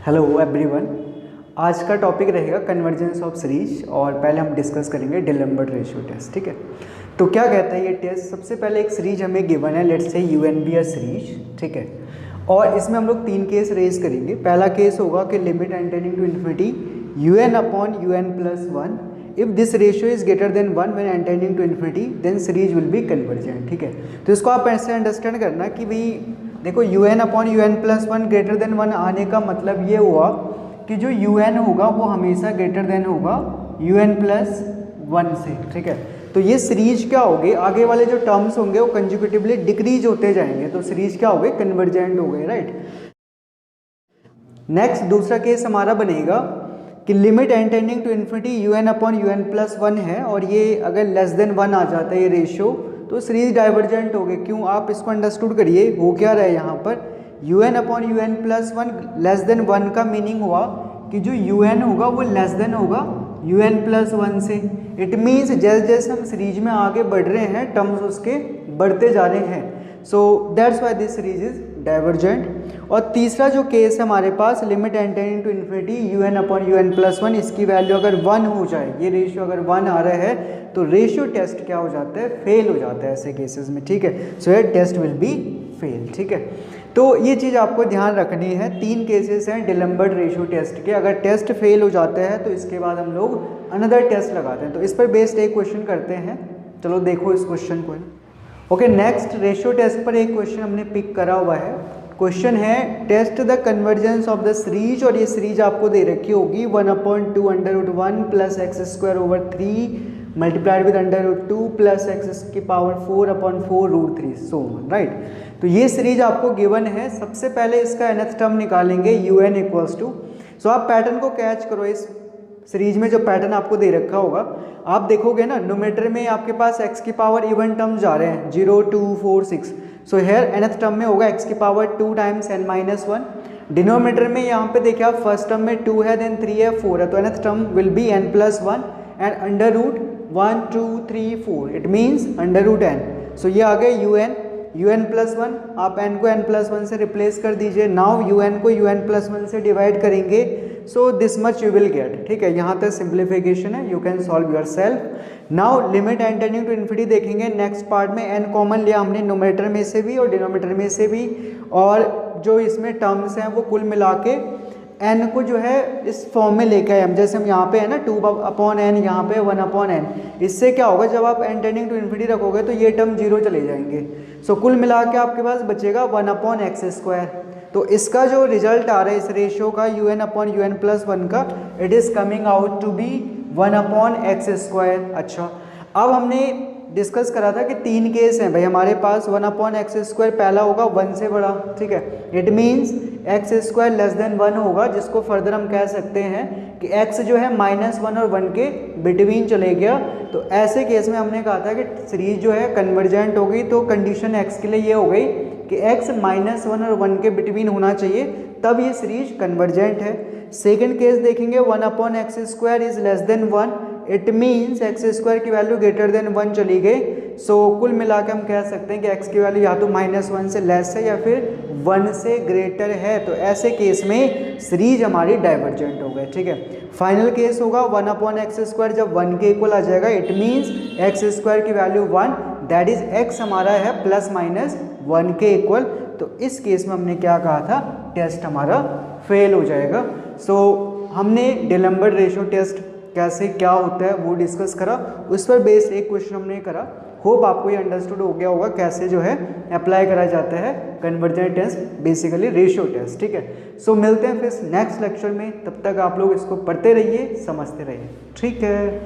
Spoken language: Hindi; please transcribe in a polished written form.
Hello everyone. आज का टॉपिक रहेगा कन्वर्जेंस ऑफ सीरीज और पहले हम डिस्कस करेंगे डिलेम्बर्ट रेशियो टेस्ट। ठीक है, तो क्या कहता है ये टेस्ट। सबसे पहले एक सीरीज हमें गिवन है, let's say UN B series. ठीक है, और इसमें हम लोग तीन केस रेज करेंगे। पहला केस होगा कि limit n tending to infinity un upon un plus one, if this ratio is greater than one when n tending to infinity then series will be convergent. ठीक है, तो इसको आप ऐसे अंडरस्टैंड करना कि भाई देखो UN upon un plus one greater than one आने का मतलब ये हुआ कि जो यूएन होगा वो हमेशा ग्रेटर देन होगा यूएन प्लस वन से। ठीक है, तो ये सीरीज क्या होगी, आगे वाले जो टर्म्स होंगे वो कंजिक्यूटिवली डिक्रीज होते जाएंगे, तो सीरीज क्या हो गई, कन्वर्जेंट हो गए। राइट, नेक्स्ट दूसरा केस हमारा बनेगा कि limit n tending to infinity un upon un plus one है और ये अगर लेस देन वन आ जाता है ये रेशियो, तो सीरीज डाइवर्जेंट हो गई। क्यों, आप इसको अंडरस्टूड करिए, हो क्या रहा है यहाँ पर, UN upon un plus one less than one का मीनिंग हुआ कि जो यूएन होगा वो लेस देन होगा यूएन प्लस वन से। इट मीन्स जैसे जैसे हम सीरीज में आगे बढ़ रहे हैं टर्म्स उसके बढ़ते जा रहे हैं, so that's why this series is divergent. और तीसरा जो केस है हमारे पास, limit n tending to infinity un upon un plus one, इसकी वैल्यू अगर वन हो जाए, ये रेशियो अगर वन आ रहा है तो रेशियो टेस्ट क्या हो जाता है, फेल हो जाता है ऐसे केसेस में। ठीक है, सो ये टेस्ट विल बी फेल। ठीक है, तो ये चीज़ आपको ध्यान रखनी है। तीन केसेस हैं डिलेम्बर्ट रेशियो टेस्ट के, अगर टेस्ट फेल हो जाते हैं तो इसके बाद हम लोग अनदर टेस्ट लगाते हैं। तो इस पर बेस्ड एक क्वेश्चन करते हैं, चलो देखो इस क्वेश्चन को। ओके, नेक्स्ट रेशियो टेस्ट पर एक क्वेश्चन हमने पिक करा हुआ है। क्वेश्चन है test the convergence of the series, और ये सीरीज आपको दे रखी होगी 1/2 under root 1 plus x square over 3 multiplied with under root 2 plus x की power 4/4 root 3 so on. Right, तो ये सीरीज आपको गिवन है। सबसे पहले इसका nth टर्म निकालेंगे un इक्वल्स टू, सो आप पैटर्न को कैच करो। इस सीरीज में जो पैटर्न आपको दे रखा होगा आप देखोगे ना, न्यूमरेटर में आपके पास x की पावर इवन टर्म्स जा रहे हैं 0 2 4 6, सो हेयर nth टर्म में होगा x की power 2 times n minus 1। Denominator में यहाँ पे देखिए आप फर्स्ट टर्म में 2 है, देन 3 है, 4 है, तो nth term will be n plus 1 and under root 1 2 3 4, it means under root n। So ये आ गए un प्लस वन, आप n को n प्लस वन से रिप्लेस कर दीजिए। नाउ un को un प्लस वन से डिवाइड करेंगे, so this much you will get. ठीक है, यहाँ तक सिंप्लीफिकेशन है, you can solve your now limit n tending to infinity देखेंगे नेक्स्ट पार्ट में। n कॉमन लिया हमने न्यूमरेटर में से भी और डिनोमीटर में से भी, और जो इसमें टर्म्स हैं वो कुल मिला के n को जो है इस फॉर्म में लेके आए हम। जैसे हम यहाँ पे है ना 2/n, यहाँ पे 1/n। इससे क्या होगा, जब आप n टेंडिंग टू इन्फिनिटी रखोगे तो ये टर्म जीरो चले जाएंगे। सो कुल मिला के आपके पास बचेगा 1/x²। तो इसका जो रिजल्ट आ रहा है इस रेशियो का un upon un plus one का, it is coming out to be 1/x²। अच्छा, अब हमने डिस्कस करा था कि तीन केस हैं भाई हमारे पास। 1/x², पहला होगा 1 से बड़ा। ठीक है, it means x² less than 1 होगा, जिसको फर्दर हम कह सकते हैं कि x जो है -1 और 1 के बिटवीन चले गया। तो ऐसे केस में हमने कहा था कि सीरीज जो है कन्वर्जेंट हो गई। तो कंडीशन x के लिए ये हो गई कि x -1 और 1 के बिटवीन होना चाहिए, तब ये सीरीज कन्वर्जेंट है। सेकेंड केस देखेंगे 1/x² is less than 1, it means x² की वैल्यू ग्रेटर देन 1 चली गई। सो कुल मिला के हम कह सकते हैं कि x की वैल्यू या तो -1 से लेस है या फिर 1 से ग्रेटर है। तो ऐसे केस में सीरीज हमारी डाइवर्जेंट हो गई। ठीक है, फाइनल केस होगा 1/x² जब 1 के इक्वल आ जाएगा, इट मीन्स x² की वैल्यू 1, दैट इज x हमारा है ±1 के इक्वल। तो इस केस में हमने क्या कहा था, टेस्ट हमारा फेल हो जाएगा। सो हमने डिलेम्बर्ट रेशियो टेस्ट कैसे क्या होता है वो डिस्कस करा, उस पर बेस्ड एक क्वेश्चन हमने करा। होप आपको ये अंडरस्टूड हो गया होगा कैसे जो है अप्लाई करा जाता है convergent test, basically ratio test. ठीक है, सो मिलते हैं फिर नेक्स्ट लेक्चर में, तब तक आप लोग इसको पढ़ते रहिए, समझते रहिए। ठीक है।